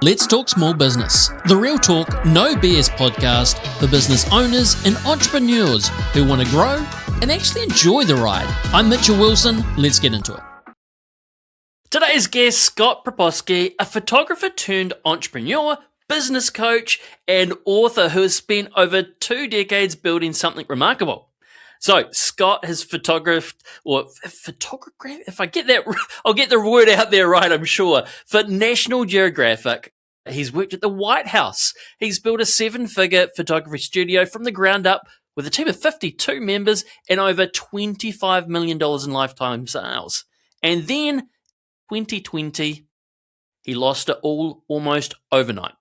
Let's Talk Small Business, the real talk, no BS podcast for business owners and entrepreneurs who want to grow and actually enjoy the ride. I'm Mitchell Wilson. Let's get into it. Today's guest, Scott Proposki, a photographer turned entrepreneur, business coach, and author who has spent over 2 decades building something remarkable. So, Scott has photographed, if I get that, I'll get the word out there right, I'm sure, for National Geographic. He's worked at the White House. He's built a 7-figure photography studio from the ground up with a team of 52 members and over $25 million in lifetime sales. And then, 2020, he lost it all almost overnight.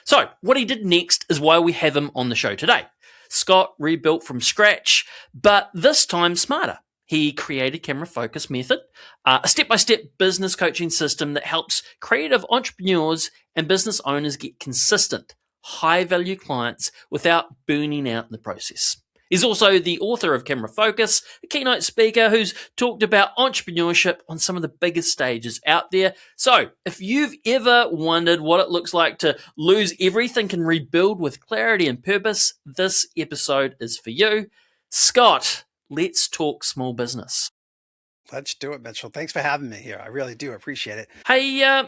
So, what he did next is why we have him on the show today. Scott rebuilt from scratch, but this time smarter. He created Camera Focus Method, a step-by-step business coaching system that helps creative entrepreneurs and business owners get consistent, high-value clients without burning out in the process. He's also the author of Camera Focus, a keynote speaker who's talked about entrepreneurship on some of the biggest stages out there. So, if you've ever wondered what it looks like to lose everything and rebuild with clarity and purpose, this episode is for you. Scott, let's talk small business. Let's do it, Mitchell. Thanks for having me here. I really do appreciate it. Hey,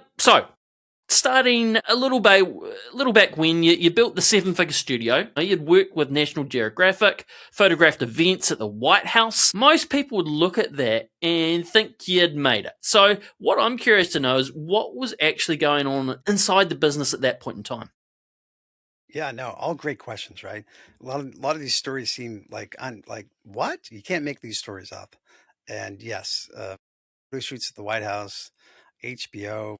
starting a little back when you built the 7-figure studio, you'd worked with National Geographic, photographed events at the White House. Most people would look at that and think you'd made it. So what I'm curious to know is what was actually going on inside the business at that point in time? Yeah, no, all great questions, right? A lot of these stories seem like what? You can't make these stories up. And yes, photo shoots at the White House, HBO,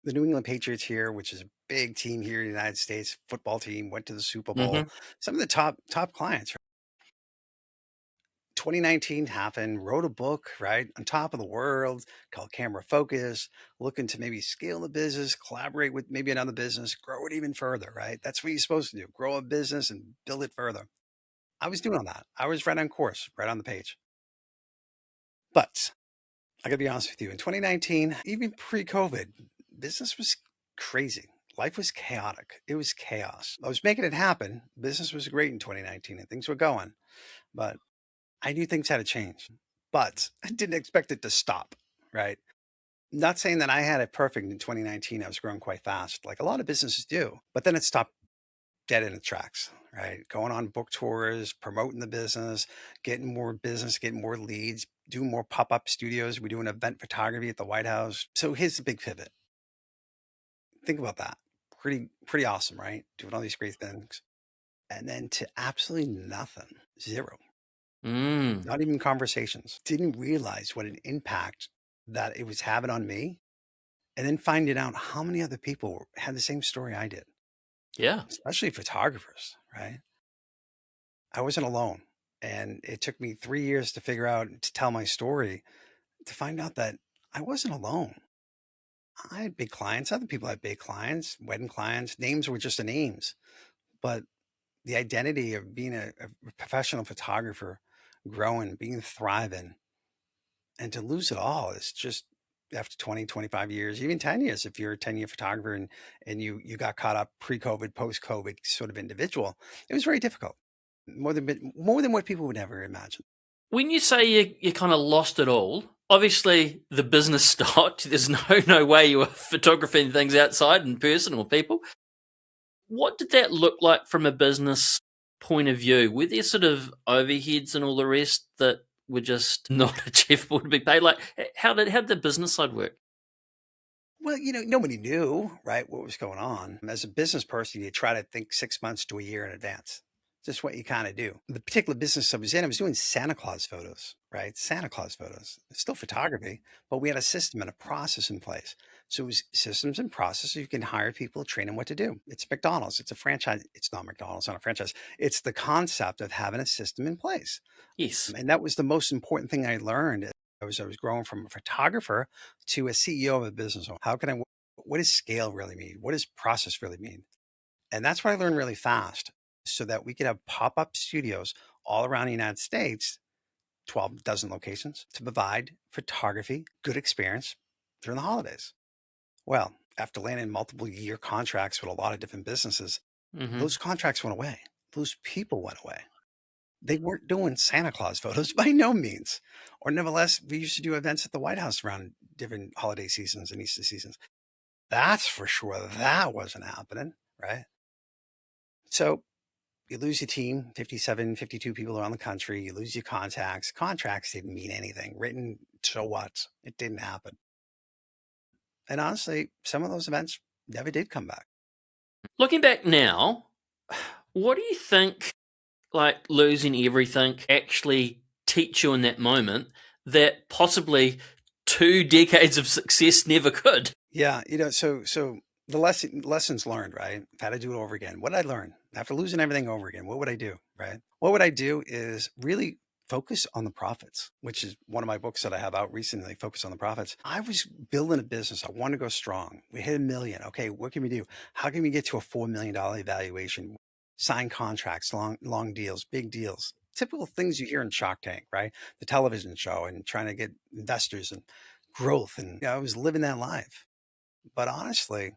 the New England Patriots here, which is a big team here in the United States, football team, went to the Super Bowl. Some of the top clients. 2019 happened, wrote a book, right, on top of the world called Camera Focus, looking to maybe scale the business, collaborate with maybe another business, grow it even further, right? That's what you're supposed to do, grow a business and build it further. I was doing all that. I was right on course, right on the page. But I gotta be honest with you, in 2019, even pre-COVID, business was crazy. Life was chaotic. It was chaos. I was making it happen. Business was great in 2019 and things were going, but I knew things had to change, but I didn't expect it to stop, right? Not saying that I had it perfect in 2019. I was growing quite fast, like a lot of businesses do, but then it stopped dead in its tracks, right? Going on book tours, promoting the business, getting more business, getting more leads, doing more pop-up studios. We do an event photography at the White House. So here's the big pivot. Think about that. Pretty awesome, right? Doing all these great things. And then to absolutely nothing, zero. Not even conversations. Didn't realize what an impact that it was having on me. And then finding out how many other people had the same story I did. Yeah. Especially photographers, right? I wasn't alone. And it took me 3 years to figure out, to tell my story, to find out that I wasn't alone. I had big clients. Other people had big clients, wedding clients. Names were just the names. But the identity of being a professional photographer, growing, being thriving, and to lose it all is just after 20, 25 years, even 10 years, if you're a 10-year photographer and you got caught up pre-COVID, post-COVID sort of individual, it was very difficult. More than what people would ever imagine. When you say you kind of lost it all, obviously the business stopped. There's no way you were photographing things outside in person or people. What did that look like from a business point of view? Were there sort of overheads and all the rest that were just not achievable to be paid? Like, how did the business side work? Well, nobody knew, right, what was going on. As a business person, you try to think 6 months to a year in advance. Just what you kind of do. The particular business I was doing Santa Claus photos, right? Santa Claus photos. It's still photography, but we had a system and a process in place. So it was systems and processes. You can hire people, train them what to do. It's McDonald's. It's a franchise. It's not McDonald's, not a franchise. It's the concept of having a system in place. Yes. And that was the most important thing I learned. I was growing from a photographer to a CEO of a business. What does scale really mean? What does process really mean? And that's what I learned really fast, so that we could have pop-up studios all around the United States, 12 dozen locations, to provide photography, good experience during the holidays. Well, after landing multiple year contracts with a lot of different businesses, Hmm. those contracts went away. Those people went away. They weren't doing Santa Claus photos by no means. Or nevertheless, we used to do events at the White House around different holiday seasons and Easter seasons. That's for sure. That wasn't happening, right? So you lose your team, 57, 52 people around the country. You lose your contacts. Contracts didn't mean anything. Written, so what? It didn't happen. And honestly, some of those events never did come back. Looking back now, what do you think, like losing everything, actually teach you in that moment that possibly 2 decades of success never could? Yeah, so the lessons learned, right? If I had to do it over again, what did I learn after losing everything over again? What would I do, right? What would I do is really focus on the profits, which is one of my books that I have out recently. Focus on the profits. I was building a business. I wanted to go strong. We hit 1 million. Okay, what can we do? How can we get to a $4 million evaluation? Sign contracts, long deals, big deals. Typical things you hear in Shark Tank, right? The television show and trying to get investors and growth. And I was living that life. But honestly,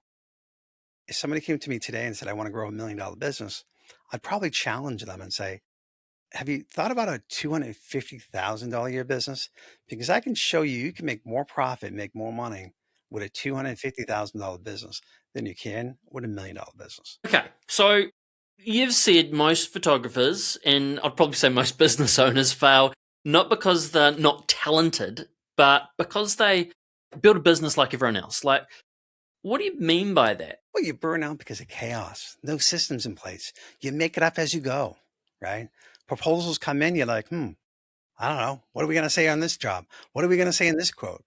if somebody came to me today and said, I want to grow $1 million business, I'd probably challenge them and say, have you thought about a $250,000 a year business? Because I can show you, you can make more profit, make more money with a $250,000 business than you can with $1 million business. Okay, so you've said most photographers, and I'd probably say most business owners, fail not because they're not talented, but because they build a business like everyone else. Like, what do you mean by that? Well, you burn out because of chaos, no systems in place. You make it up as you go, right? Proposals come in, you're like, I don't know. What are we going to say on this job? What are we going to say in this quote?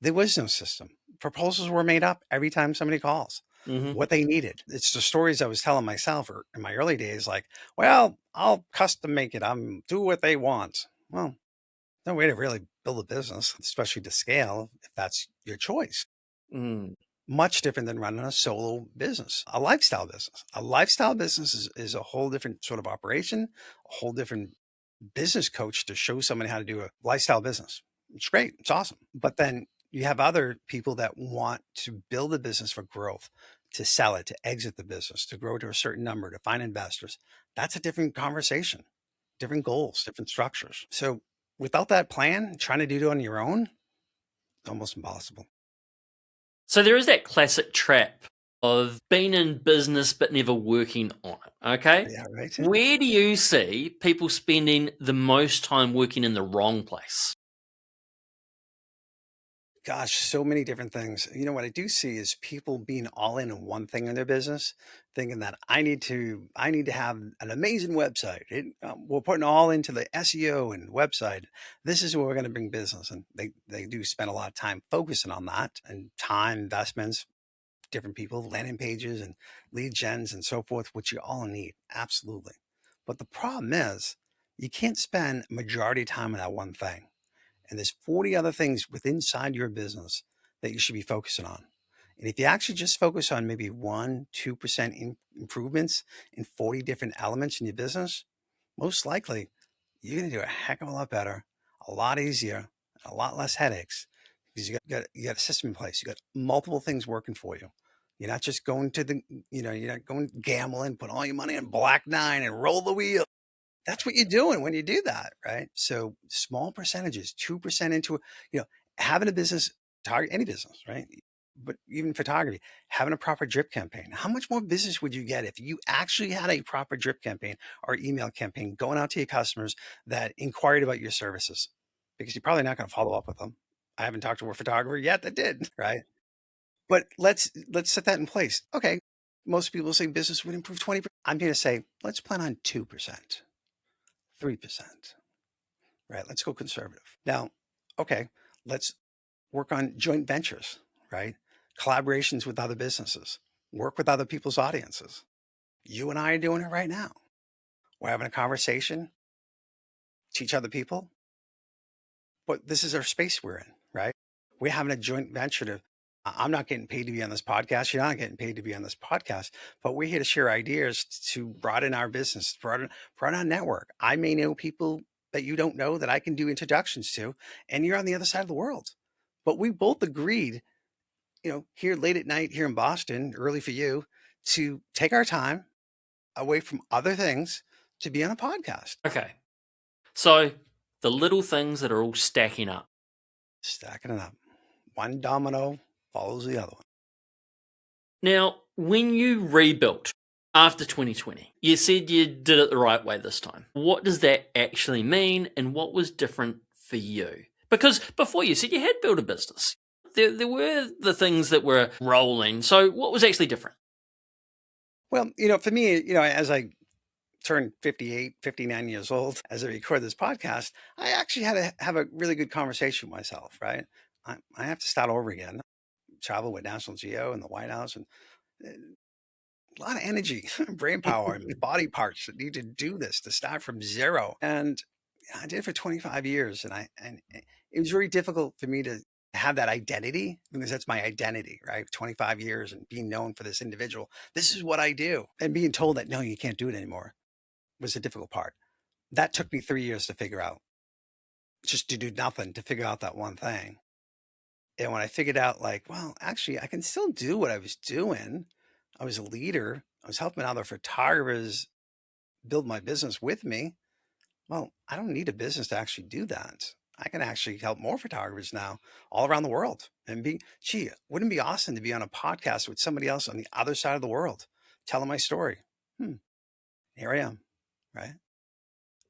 There was no system. Proposals were made up every time somebody calls. Hmm. What they needed. It's the stories I was telling myself or in my early days, like, well, I'll custom make it. I'm do what they want. Well, no way to really build a business, especially to scale, if that's your choice. Mm. Much different than running a solo business, a lifestyle business. A lifestyle business is a whole different sort of operation, a whole different business coach to show somebody how to do a lifestyle business. It's great. It's awesome. But then you have other people that want to build a business for growth, to sell it, to exit the business, to grow to a certain number, to find investors. That's a different conversation, different goals, different structures. So without that plan, trying to do it on your own, almost impossible. So there is that classic trap of being in business but never working on it. Okay. Yeah, right. Where do you see people spending the most time working in the wrong place? Gosh, so many different things. What I do see is people being all in on one thing in their business, thinking that I need to have an amazing website. We're putting all into the SEO and website. This is where we're going to bring business, and they do spend a lot of time focusing on that and time investments. Different people, landing pages and lead gens and so forth, which you all need absolutely. But the problem is, you can't spend majority of time on that one thing. And there's 40 other things within inside your business that you should be focusing on. And if you actually just focus on maybe 1, 2% improvements in 40 different elements in your business, most likely you're going to do a heck of a lot better, a lot easier, a lot less headaches because you got a system in place. You got multiple things working for you. You're not just going to you're not going gambling, put all your money in black nine and roll the wheel. That's what you're doing when you do that, right? So small percentages, 2% into, having a business, target any business, right? But even photography, having a proper drip campaign. How much more business would you get if you actually had a proper drip campaign or email campaign going out to your customers that inquired about your services? Because you're probably not going to follow up with them. I haven't talked to a photographer yet that did, right? But let's set that in place. Okay. Most people say business would improve 20%. I'm here to say, let's plan on 2%. 3%, right? Let's go conservative. Now, okay, let's work on joint ventures, right? Collaborations with other businesses, work with other people's audiences. You and I are doing it right now. We're having a conversation, teach other people, but this is our space we're in, right? We're having a joint venture to, I'm not getting paid to be on this podcast. You're not getting paid to be on this podcast, but we're here to share ideas to broaden our business, broaden our network. I may know people that you don't know that I can do introductions to, and you're on the other side of the world. But we both agreed here late at night here in Boston, early for you, to take our time away from other things to be on a podcast. Okay. So the little things that are all stacking up. Stacking it up. One domino follows the other one. Now, when you rebuilt after 2020, you said you did it the right way this time. What does that actually mean, and what was different for you? Because before you said you had built a business. There were the things that were rolling. So what was actually different? Well, for me, as I turned 58, 59 years old, as I record this podcast, I actually had to have a really good conversation with myself, right? I have to start over again, travel with National Geo and the White House, and a lot of energy, brain power, and body parts that need to do this to start from zero. And I did it for 25 years, and it was very difficult for me to have that identity, because that's my identity, right? 25 years and being known for this individual. This is what I do. And being told that, no, you can't do it anymore was the difficult part. That took me 3 years to figure out, just to do nothing, to figure out that one thing. And when I figured out, like, well, actually, I can still do what I was doing. I was a leader. I was helping other photographers build my business with me. Well, I don't need a business to actually do that. I can actually help more photographers now all around the world and wouldn't it be awesome to be on a podcast with somebody else on the other side of the world, telling my story? Here I am, right?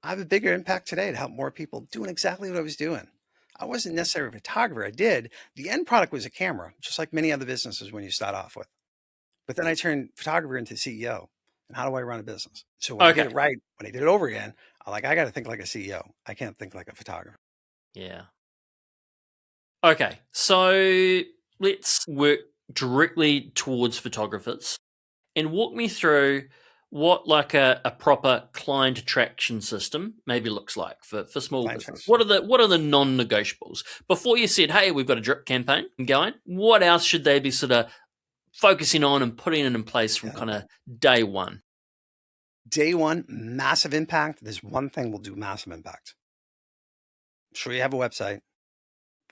I have a bigger impact today to help more people doing exactly what I was doing. I wasn't necessarily a photographer. I did. The end product was a camera, just like many other businesses when you start off with. But then I turned photographer into CEO. And how do I run a business? So when I did Okay. it right, when I did it over again, I got to think like a CEO. I can't think like a photographer. Yeah. Okay. So let's work directly towards photographers and walk me through what like a proper client attraction system maybe looks like for small Client business. trust. What are the non-negotiables? Before you said, hey, we've got a drip campaign going, what else should they be sort of focusing on and putting it in place from Yeah. kind of day one? Day one, massive impact. There's one thing will do massive impact. I'm sure you have a website.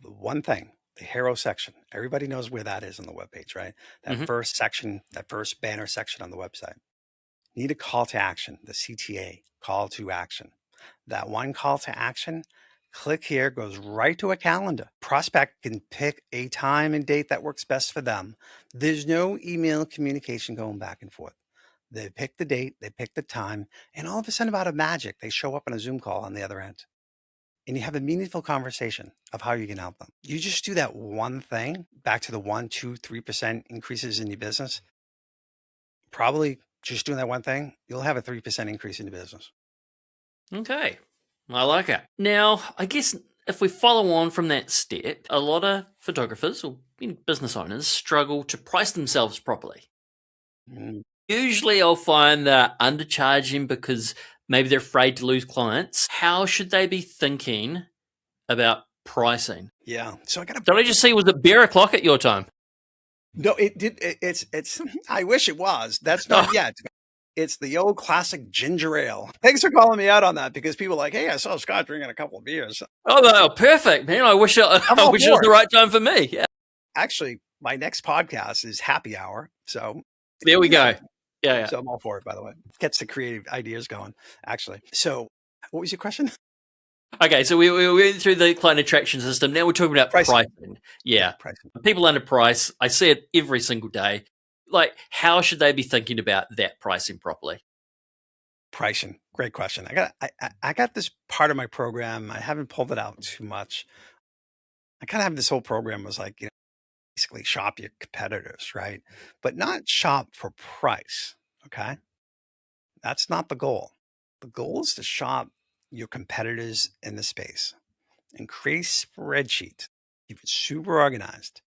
The one thing, the hero section, everybody knows where that is on the webpage, right? That first section, that first banner section on the website. Need a call to action, the CTA, call to action. That one call to action, click here, goes right to a calendar. Prospect can pick a time and date that works best for them. There's no email communication going back and forth. They pick the date, they pick the time, and all of a sudden, out of magic, they show up on a Zoom call on the other end. And you have a meaningful conversation of how you can help them. You just do that one thing, back to the 1, 2, 3% increases in your business. Probably just doing that one thing, you'll have a 3% increase in your business. Okay. I like it. Now, I guess if we follow on from that step, a lot of photographers or business owners struggle to price themselves properly. Mm. Usually I'll find they're undercharging because maybe they're afraid to lose clients. How should they be thinking about pricing? Yeah. So I got to. Did I just see, was it beer o'clock at your time? No, it did. It's. I wish it was. That's not yet. It's the old classic ginger ale. Thanks for calling me out on that, because people are like, hey, I saw Scott drinking a couple of beers. Oh, no, perfect, man. I wish I'm I all wish it for was the it. right time for me. Yeah. Actually, my next podcast is happy hour. So There we go. Yeah. So I'm all for it, by the way. Gets the creative ideas going, actually. So what was your question? Okay, so we went through the client attraction system. Now we're talking about pricing. Yeah. Pricing. People under price. I see it every single day. Like, how should they be thinking about that pricing properly? Pricing. Great question. I got this part of my program. I haven't pulled it out too much. I kind of have this whole program was like, basically shop your competitors, right? But not shop for price. Okay. That's not the goal. The goal is to shop your competitors in the space and create a spreadsheet. Keep it super organized.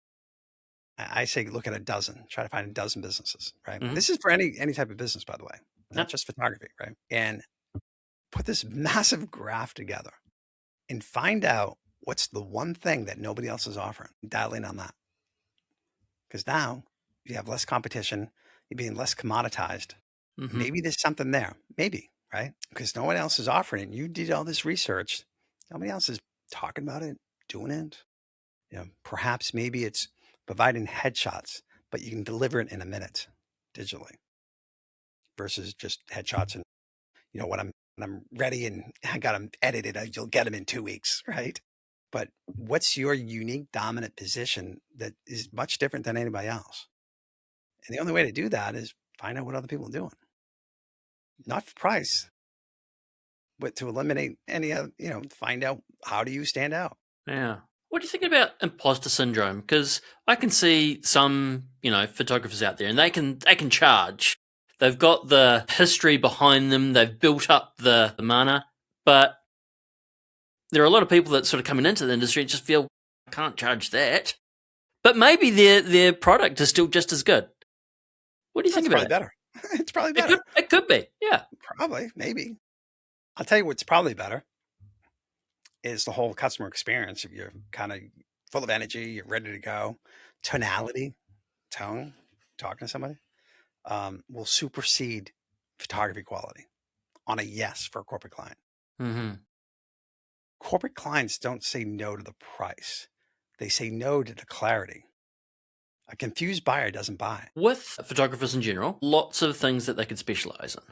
I say look at a dozen, try to find a dozen businesses, right? Mhm. This is for any type of business, by the way, not Yep. just photography, right? And put this massive graph together and find out what's the one thing that nobody else is offering. Dial in on that. Because now you have less competition, you're being less commoditized. Mhm. Maybe there's something there. Maybe, right? Because no one else is offering it. You did all this research. Nobody else is talking about it, doing it. Perhaps maybe it's providing headshots, but you can deliver it in a minute digitally versus just headshots. And when I'm ready and I got them edited, you'll get them in 2 weeks, right? But what's your unique dominant position that is much different than anybody else? And the only way to do that is find out what other people are doing, not for price, but to eliminate any of, find out how do you stand out. Yeah. What do you think about imposter syndrome? Because I can see some, photographers out there, and they can charge. They've got the history behind them. They've built up the mana, but there are a lot of people that sort of coming into the industry and just feel I can't charge that. But maybe their product is still just as good. What do you think about it? Better. It's probably better. It could be, yeah. Probably, maybe. I'll tell you what's probably better is the whole customer experience. If you're kind of full of energy, you're ready to go, tonality, tone, talking to somebody, will supersede photography quality on a yes for a corporate client. Mm-hmm. Corporate clients don't say no to the price. They say no to the clarity. A confused buyer doesn't buy. With photographers in general, lots of things that they could specialize in.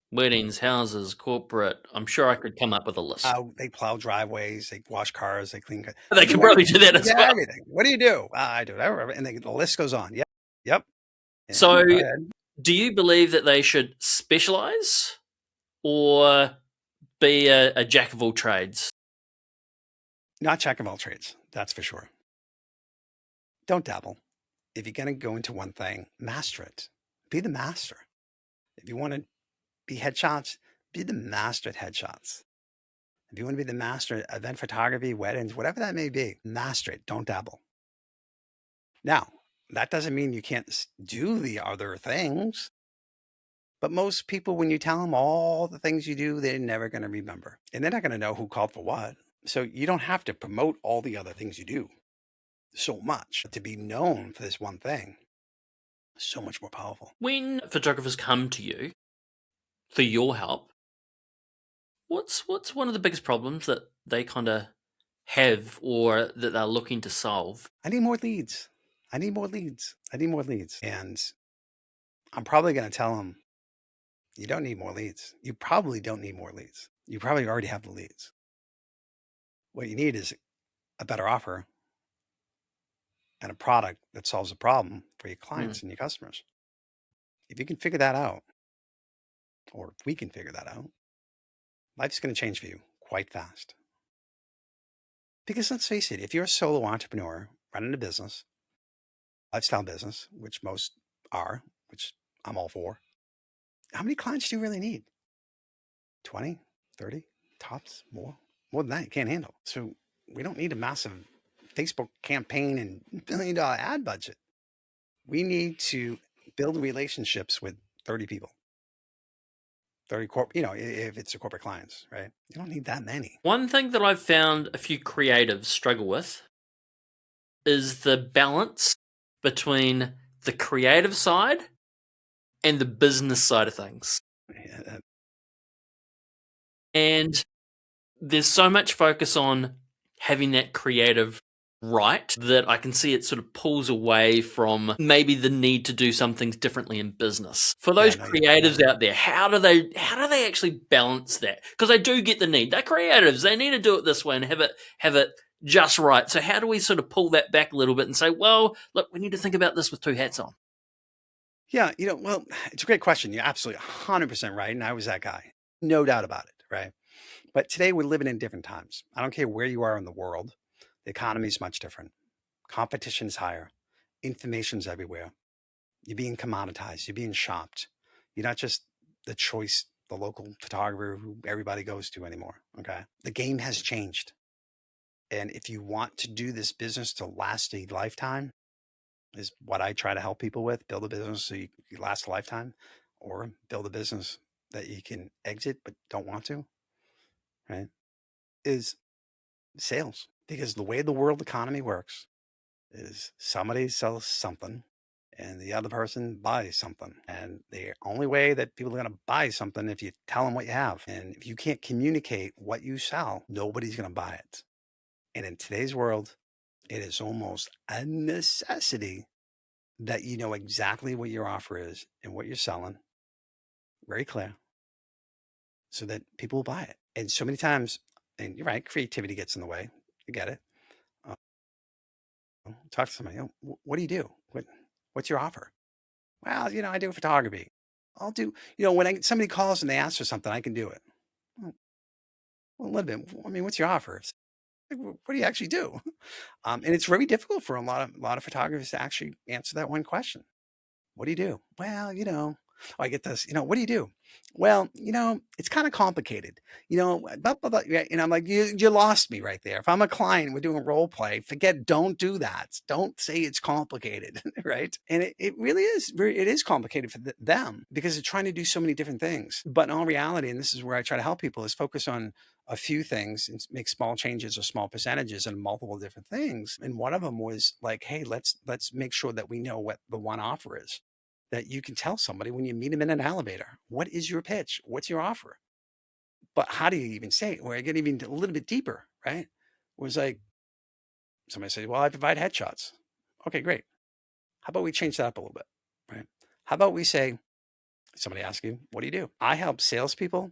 Weddings, houses, corporate. I'm sure I could come up with a list. They plow driveways, they wash cars, they clean cars. They can probably do that as well. Everything. What do you do? I do that. And the list goes on. Yep. So do you believe that they should specialize or be a jack of all trades? Not jack of all trades, that's for sure. Don't dabble. If you're going to go into one thing, master it. Be the master. If you want to be headshots, be the master at headshots. If you want to be the master at event photography, weddings, whatever that may be, master it. Don't dabble. Now, that doesn't mean you can't do the other things. But most people, when you tell them all the things you do, they're never going to remember. And they're not going to know who called for what. So you don't have to promote all the other things you do so much to be known for this one thing. So much more powerful. When photographers come to you for your help, what's one of the biggest problems that they kind of have or that they're looking to solve? I need more leads. And I'm probably going to tell them, you don't need more leads. You probably don't need more leads. You probably already have the leads. What you need is a better offer and a product that solves a problem for your clients and your customers. If you can figure that out, or if we can figure that out, life's going to change for you quite fast. Because let's face it, if you're a solo entrepreneur running a business, lifestyle business, which most are, which I'm all for, how many clients do you really need? 20, 30, tops, more than that you can't handle. So we don't need a massive Facebook campaign and $1 million ad budget. We need to build relationships with 30 people. 30 if it's a corporate clients, right? You don't need that many. One thing that I've found a few creatives struggle with is the balance between the creative side and the business side of things. Yeah, and there's so much focus on having that creative right that I can see it sort of pulls away from maybe the need to do some things differently in business. For those creatives out there, how do they actually balance that? Because they do get the need. They're creatives. They need to do it this way and have it just right. So how do we sort of pull that back a little bit and say, well, look, we need to think about this with two hats on? Yeah, well, it's a great question. You're absolutely 100% right. And I was that guy. No doubt about it, right? But today we're living in different times. I don't care where you are in the world. The economy is much different. Competition is higher. Information's everywhere. You're being commoditized. You're being shopped. You're not just the choice, the local photographer who everybody goes to anymore, okay? The game has changed. And if you want to do this business to last a lifetime, is what I try to help people with. Build a business so you last a lifetime, or build a business that you can exit but don't want to, right? Is sales. Because the way the world economy works is somebody sells something and the other person buys something. And the only way that people are going to buy something if you tell them what you have. And if you can't communicate what you sell, nobody's going to buy it. And in today's world, it is almost a necessity that you know exactly what your offer is and what you're selling, very clear, so that people will buy it. And so many times, and you're right, creativity gets in the way. I get it. Uh, talk to somebody. What do you do? What's your offer? Well, I do photography. I'll do. When somebody calls and they ask for something, I can do it. Well, a little bit. I mean, what's your offer? Like, what do you actually do? And it's very difficult for a lot of photographers to actually answer that one question. What do you do? Well, I get this, what do you do? Well, it's kind of complicated. Blah, blah, blah, yeah, and I'm like, you lost me right there. If I'm a client, we're doing role play, don't do that. Don't say it's complicated, right? And it really is, it is complicated for them because they're trying to do so many different things. But in all reality, and this is where I try to help people, is focus on a few things and make small changes or small percentages and multiple different things. And one of them was like, hey, let's make sure that we know what the one offer is, that you can tell somebody when you meet them in an elevator. What is your pitch? What's your offer? But how do you even say it? Where I get even a little bit deeper, right? It was like somebody said, well, I provide headshots. Okay, great. How about we change that up a little bit, right? How about we say, somebody asks you, what do you do? I help salespeople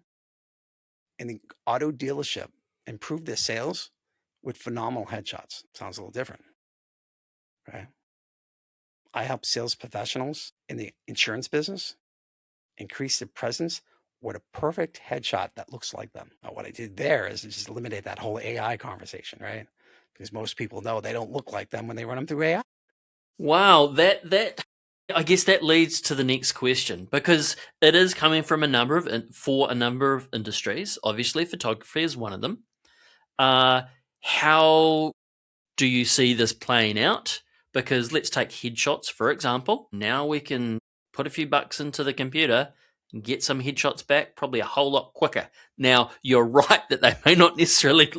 in the auto dealership improve their sales with phenomenal headshots. Sounds a little different, right? I help sales professionals in the insurance business increase their presence with a perfect headshot that looks like them. Now, what I did there is just eliminate that whole AI conversation, right? Because most people know they don't look like them when they run them through AI. Wow, that I guess that leads to the next question, because it is coming from for a number of industries. Obviously, photography is one of them. How do you see this playing out? Because let's take headshots, for example. Now we can put a few bucks into the computer and get some headshots back probably a whole lot quicker. Now, you're right that they may not necessarily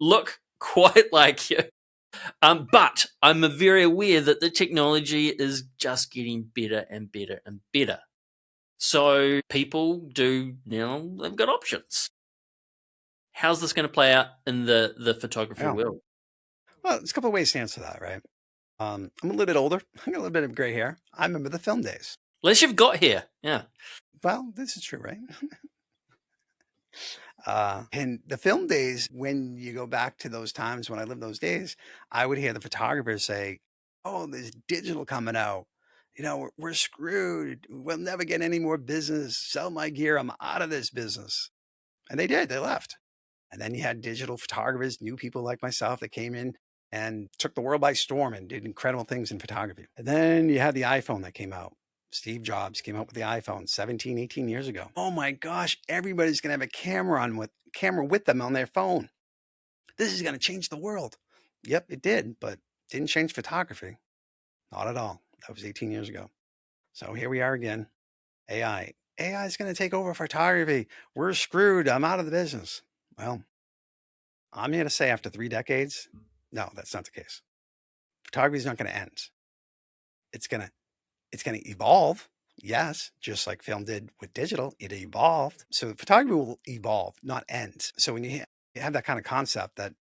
look quite like you. But I'm very aware that the technology is just getting better and better and better. So people do now, they've got options. How's this going to play out in the photography Yeah. world? Well, there's a couple of ways to answer that, right? I'm a little bit older. I got a little bit of gray hair. I remember the film days. At least you've got here. Yeah. Well, this is true, right? And the film days, when you go back to those times when I lived those days, I would hear the photographers say, oh, there's digital coming out. We're screwed. We'll never get any more business. Sell my gear. I'm out of this business. And they did. They left. And then you had digital photographers, new people like myself that came in and took the world by storm and did incredible things in photography. And then you had the iPhone that came out. Steve Jobs came out with the iPhone 17, 18 years ago. Oh my gosh, everybody's going to have a camera with them on their phone. This is going to change the world. Yep, it did, but didn't change photography. Not at all. That was 18 years ago. So here we are again. AI. AI is going to take over photography. We're screwed. I'm out of the business. Well, I'm here to say after 3 decades, no, that's not the case. Photography is not going to end. It's going to evolve. Yes, just like film did with digital, it evolved. So photography will evolve, not end. So when you have that kind of concept that,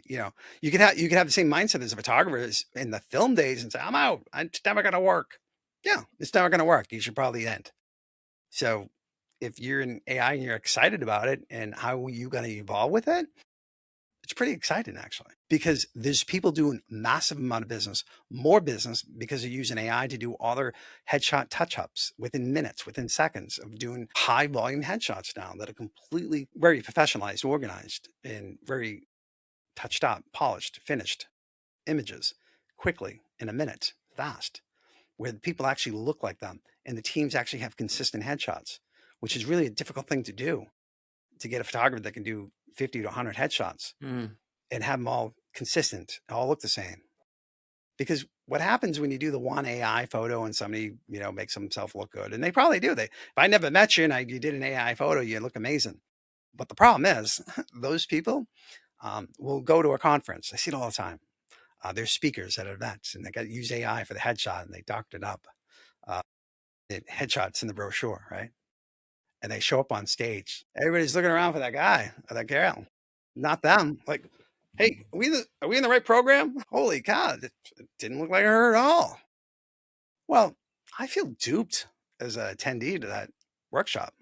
you can have the same mindset as a photographer in the film days and say, I'm out. It's never going to work. Yeah, it's never going to work. You should probably end. So if you're in AI and you're excited about it and how are you going to evolve with it, it's pretty exciting actually, because there's people doing massive amount of business, more business because they're using AI to do all their headshot touch-ups within minutes, within seconds of doing high volume headshots now that are completely very professionalized, organized, and very touched up, polished, finished images quickly in a minute, fast, where the people actually look like them and the teams actually have consistent headshots, which is really a difficult thing to do, to get a photographer that can do 50 to 100 headshots and have them all consistent, all look the same. Because what happens when you do the one AI photo and somebody, makes themselves look good, and they probably do. If I never met you and you did an AI photo, you look amazing. But the problem is those people will go to a conference. I see it all the time. There's speakers at events and they got to use AI for the headshot and they doctored up the headshots in the brochure, right? And they show up on stage. Everybody's looking around for that guy or that girl, not them. Like, Hey, are we in the right program? Holy cow, it didn't look like her at all. Well, I feel duped as a attendee to that workshop.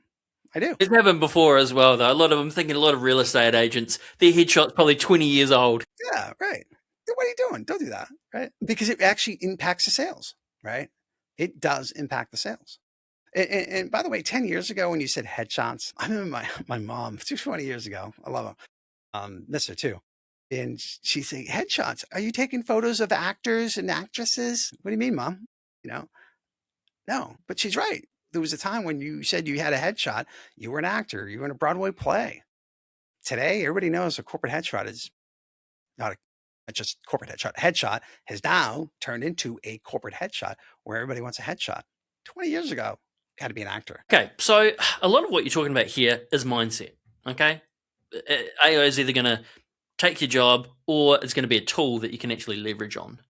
I do. It's happened before as well, though. A lot of them thinking a lot of real estate agents, their headshot's probably 20 years old. Yeah, right. What are you doing? Don't do that, right? Because it actually impacts the sales, right? It does impact the sales. And by the way, 10 years ago when you said headshots, I remember my mom, 20 years ago, I love her, miss her too. And she'd say, headshots, are you taking photos of actors and actresses? What do you mean, mom? You know, no, but she's right. There was a time when you said you had a headshot, you were an actor, you were in a Broadway play. Today, everybody knows a corporate headshot is not a just corporate headshot. Headshot has now turned into a corporate headshot where everybody wants a headshot. 20 years ago, got to be an actor. Okay, so a lot of what you're talking about here is mindset. Okay, AI is either going to take your job or it's going to be a tool that you can actually leverage on.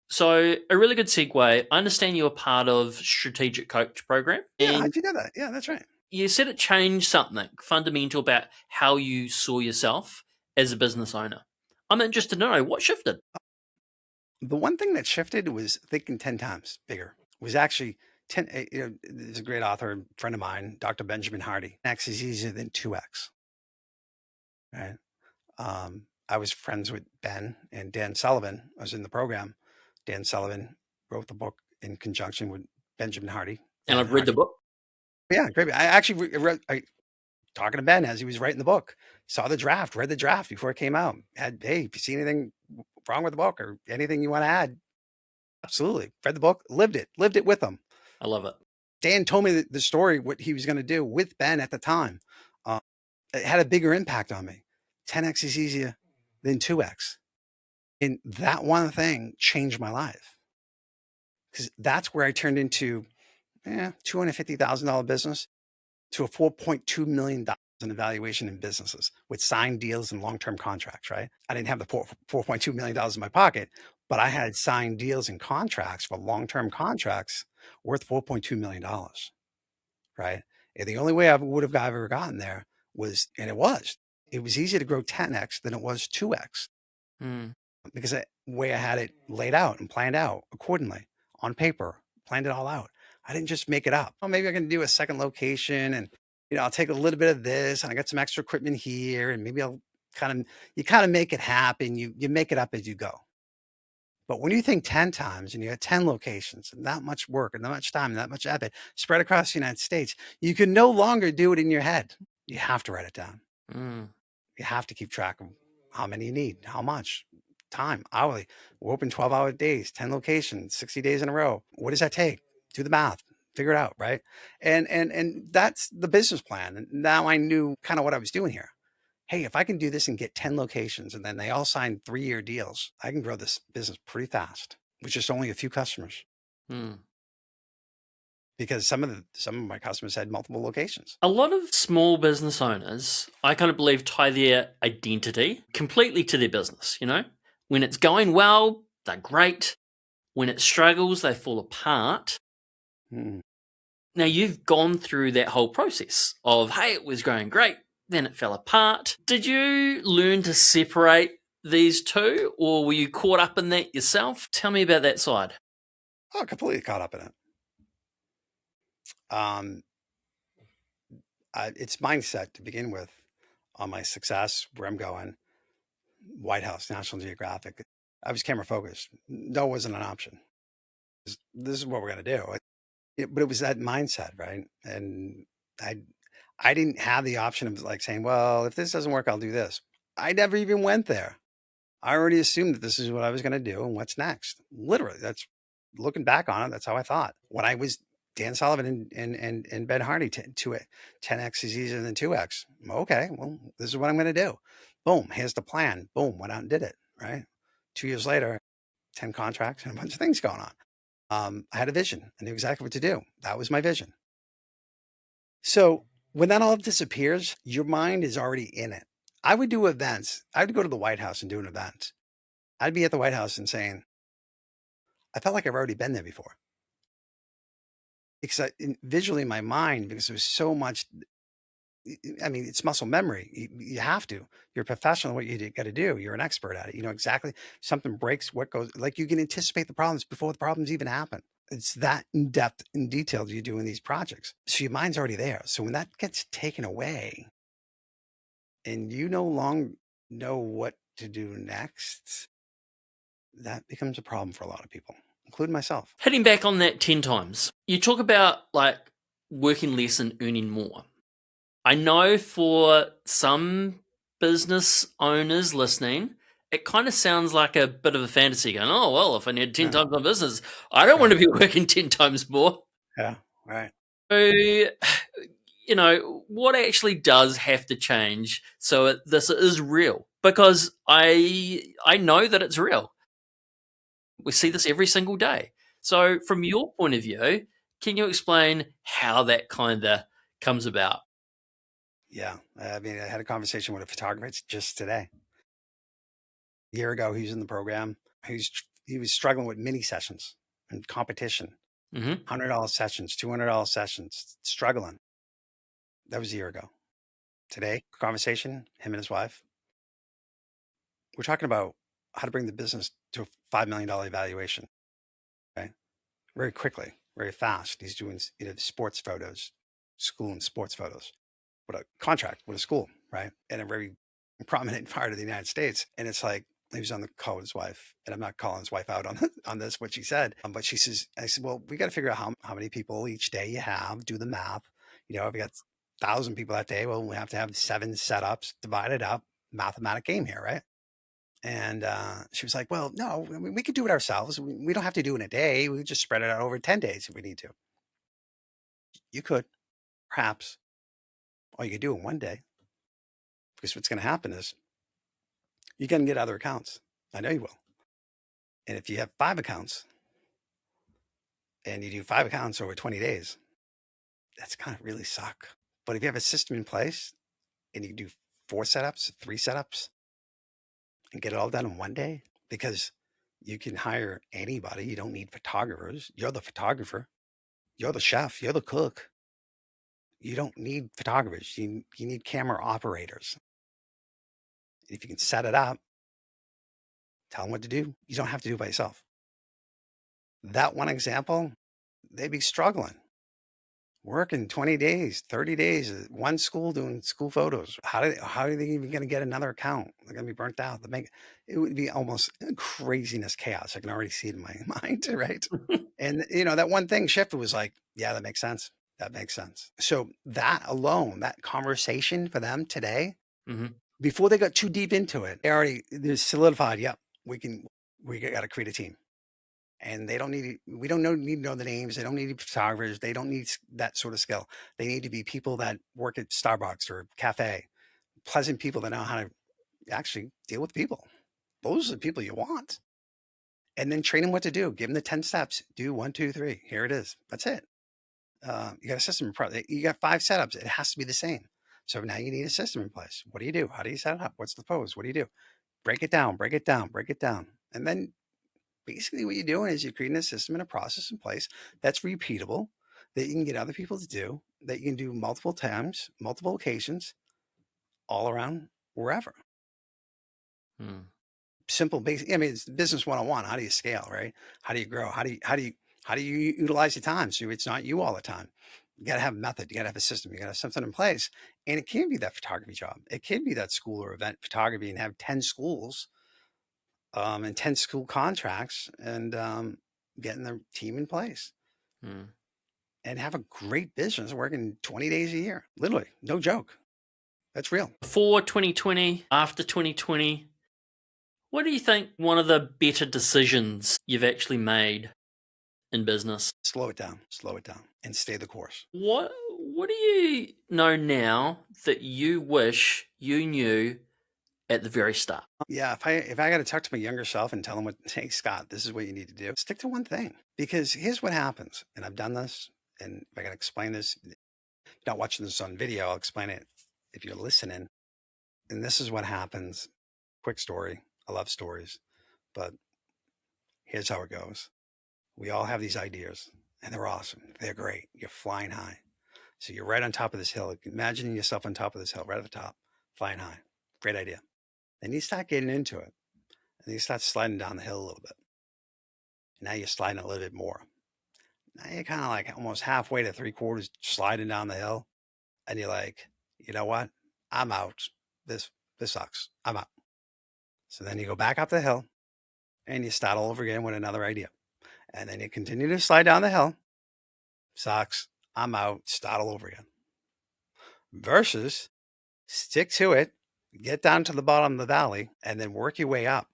So a really good segue. I understand you're part of Strategic Coach program, Yeah, and how'd you know that? Yeah, that's right. you said it changed something fundamental about how you saw yourself as a business owner. I'm interested to know what shifted. The one thing that shifted was thinking 10 times bigger. Was actually 10, there's a great author, friend of mine, Dr. Benjamin Hardy. X is easier than 2X, right? I was friends with Ben and Dan Sullivan. I was in the program. Dan Sullivan wrote the book in conjunction with Benjamin Hardy. And Ben I've read the Hardy. book. Yeah, great. I actually read, talking to Ben as he was writing the book, saw the draft, read the draft before it came out. Hey, if you see anything wrong with the book or anything you want to add, absolutely. Read the book, lived it with him. I love it. Dan told me the story, what he was going to do with Ben at the time. It had a bigger impact on me. 10X is easier than 2X. And that one thing changed my life because that's where I turned into $250,000 business to a $4.2 million in evaluation in businesses with signed deals and long-term contracts, right? I didn't have the $4.2 million in my pocket, but I had signed deals and contracts for long-term contracts worth $4.2 million, right? And the only way I would have ever gotten there was, and it was easier to grow 10X than it was 2X because the way I had it laid out and planned out accordingly on paper, planned it all out. I didn't just make it up. Oh, maybe I can do a second location and I'll take a little bit of this and I got some extra equipment here and maybe I'll you kind of make it happen. You make it up as you go. But when you think 10 times and you have 10 locations and that much work and that much time and that much effort spread across the United States, you can no longer do it in your head. You have to write it down. You have to keep track of how many you need, how much time, hourly. We're open 12-hour days, 10 locations, 60 days in a row. What does that take? Do the math, figure it out, right? And that's the business plan. And now I knew kind of what I was doing here. Hey, if I can do this and get 10 locations and then they all sign 3-year deals, I can grow this business pretty fast with just only a few customers. Because some of my customers had multiple locations. A lot of small business owners, I kind of believe, tie their identity completely to their business. When it's going well, they're great. When it struggles, they fall apart. Now, you've gone through that whole process of, hey, it was going great, then it fell apart. Did you learn to separate these two, or were you caught up in that yourself? Tell me about that side. Oh, completely caught up in it. It's mindset to begin with on my success, where I'm going. White House, National Geographic. I was camera focused. No, it wasn't an option. This is what we're going to do. But it was that mindset, right? And I didn't have the option of like saying, well, if this doesn't work, I'll do this. I never even went there. I already assumed that this is what I was going to do and what's next. Literally, that's looking back on it. That's how I thought. When I was Dan Sullivan and Ben Hardy, 10X is easier than 2X. Okay, well, this is what I'm going to do. Boom, here's the plan. Boom, went out and did it, right? 2 years later, 10 contracts and a bunch of things going on. I had a vision. I knew exactly what to do. That was my vision. So when that all disappears, your mind is already in it. I would do events. I would go to the White House and do an event. I'd be at the White House and saying, I felt like I've already been there before. Because visually in my mind, because there was so much I mean, it's muscle memory. You have to. You're a professional. What you got to do. You're an expert at it. You know exactly something breaks, what goes. Like you can anticipate the problems before the problems even happen. It's that in depth and detailed you do in these projects. So your mind's already there. So when that gets taken away, and you no longer know what to do next, that becomes a problem for a lot of people, including myself. Hitting back on that 10 times, you talk about like working less and earning more. I know for some business owners listening, it kind of sounds like a bit of a fantasy going, oh, well, if I need 10 Yeah, times my business, I don't want to be working 10 times more. yeah, right. So, what actually does have to change so this is real? Because I know that it's real. We see this every single day. So, from your point of view, can you explain how that kind of comes about? Yeah. I mean, I had a conversation with a photographer just today. A year ago, he was in the program. He was struggling with mini sessions and competition, Mm-hmm. $100 sessions, $200 sessions, struggling. That was a year ago. Today, conversation, him and his wife. We're talking about how to bring the business to a $5 million evaluation. Okay. Very quickly, very fast. He's doing sports photos, school and sports photos, with a contract with a school, right? And a very prominent part of the United States. And it's like, he was on the call with his wife, and I'm not calling his wife out on on this, what she said. But she says, I said, well, we got to figure out how many people each day you have, do the math. You know, if you got 1,000 people that day, well, we have to have 7 setups, divide it up, mathematic game here, right? And she was like, well, no, I mean, we could do it ourselves. We don't have to do it in a day. We could just spread it out over 10 days if we need to. You could, perhaps, or you could do it in one day. Because what's going to happen is you're going to get other accounts. I know you will. And if you have 5 accounts and you do 5 accounts over 20 days, that's going to really suck. But if you have a system in place and you do 4 setups, 3 setups, and get it all done in one day, because you can hire anybody. You don't need photographers. You're the photographer. You're the chef. You're the cook. You don't need photographers. You need camera operators. If you can set it up, tell them what to do. You don't have to do it by yourself. That one example, they'd be struggling. Working 20 days, 30 days, at one school doing school photos. How are they even going to get another account? They're going to be burnt out. It would be almost craziness, chaos. I can already see it in my mind, right? And that one thing shifted was like, yeah, that makes sense. That makes sense. So that alone, that conversation for them today, Mm-hmm. before they got too deep into it, they're solidified. Yep, we got to create a team. And they don't need, we don't need to know the names. They don't need photographers. They don't need that sort of skill. They need to be people that work at Starbucks or cafe, pleasant people that know how to actually deal with people. Those are the people you want. And then train them what to do. Give them the 10 steps. Do 1, 2, 3. Here it is. That's it. You got a system. You got 5 setups. It has to be the same. So now you need a system in place. What do you do? How do you set it up? What's the pose? What do you do? Break it down, break it down, break it down. And then basically what you're doing is you're creating a system and a process in place that's repeatable, that you can get other people to do, that you can do multiple times, multiple occasions, all around wherever. Simple, basic. I mean, it's business 101. How do you scale, right? How do you grow? How do you utilize your time so it's not you all the time? You got to have a method. You got to have a system. You got to have something in place. And it can be that photography job. It can be that school or event photography and have 10 schools and 10 school contracts and getting the team in place and have a great business working 20 days a year. Literally, no joke. That's real. Before 2020, after 2020, what do you think one of the better decisions you've actually made in business? Slow it down, and stay the course. What do you know now that you wish you knew at the very start? Yeah, if I got to talk to my younger self and tell him hey, Scott, this is what you need to do. Stick to one thing, because here's what happens. And I've done this, and if I got to explain this, if you're not watching this on video, I'll explain it if you're listening. And this is what happens. Quick story. I love stories, but here's how it goes. We all have these ideas, and they're awesome. They're great. You're flying high. So you're right on top of this hill. Imagining yourself on top of this hill, right at the top, flying high. Great idea. Then you start getting into it. And you start sliding down the hill a little bit. Now you're sliding a little bit more. Now you're kind of like almost halfway to 3/4 sliding down the hill. And you're like, you know what? I'm out. This sucks. I'm out. So then you go back up the hill and you start all over again with another idea. And then you continue to slide down the hill. Sucks. I'm out. Start all over again. Versus stick to it, get down to the bottom of the valley, and then work your way up.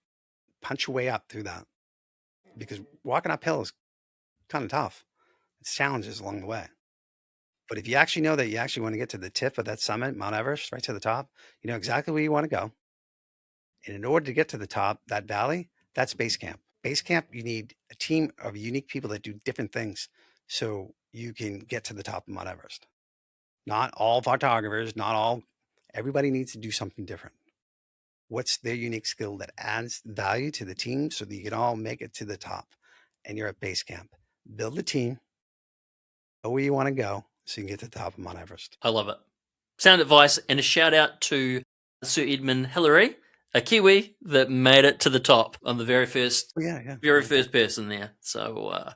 Punch your way up through that. Because walking uphill is kind of tough. It's challenges along the way. But if you actually know that you actually want to get to the tip of that summit, Mount Everest, right to the top, you know exactly where you want to go. And in order to get to the top, that valley, that's base camp. Base camp, you need a team of unique people that do different things so you can get to the top of Mount Everest. Not all photographers, everybody needs to do something different. What's their unique skill that adds value to the team so that you can all make it to the top and you're at base camp? Build a team, know where you want to go so you can get to the top of Mount Everest. I love it. Sound advice, and a shout out to Sir Edmund Hillary, a Kiwi that made it to the top on the very first person there. So,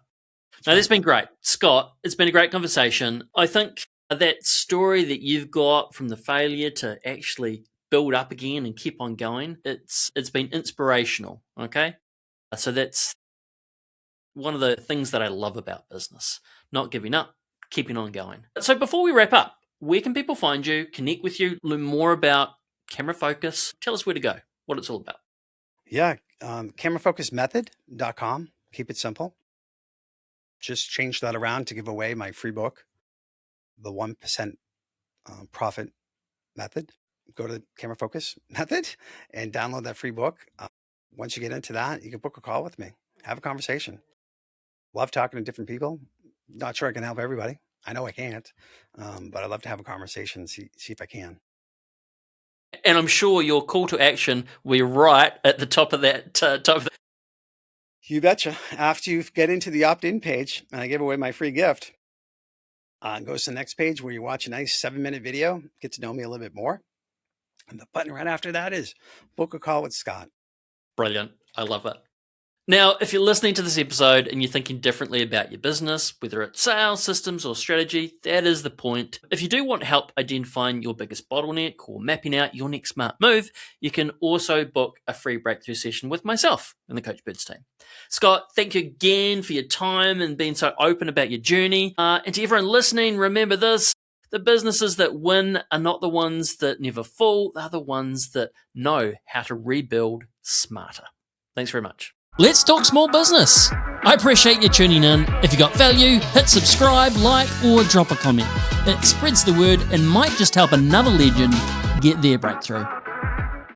that's been great. Scott, it's been a great conversation. I think that story that you've got from the failure to actually build up again and keep on going, it's been inspirational, okay? So that's one of the things that I love about business, not giving up, keeping on going. So before we wrap up, where can people find you, connect with you, learn more about Camera Focus? Tell us where to go, what it's all about. Yeah, camerafocusmethod.com. Keep it simple. Just change that around to give away my free book, The 1% Profit Method. Go to the Camera Focus Method and download that free book. Once you get into that, you can book a call with me. Have a conversation. Love talking to different people. Not sure I can help everybody. I know I can't, but I'd love to have a conversation and see if I can. And I'm sure your call to action will be right at the top of that. You betcha. After you get into the opt-in page and I give away my free gift, it goes to the next page where you watch a nice 7-minute video, get to know me a little bit more. And the button right after that is book a call with Scott. Brilliant. I love it. Now, if you're listening to this episode and you're thinking differently about your business, whether it's sales, systems, or strategy, that is the point. If you do want help identifying your biggest bottleneck or mapping out your next smart move, you can also book a free breakthrough session with myself and the Coach Birds team. Scott, thank you again for your time and being so open about your journey. And to everyone listening, remember this: the businesses that win are not the ones that never fall. They're the ones that know how to rebuild smarter. Thanks very much. Let's talk small business. I appreciate you tuning in. If you got value, hit subscribe, like, or drop a comment. It spreads the word and might just help another legend get their breakthrough.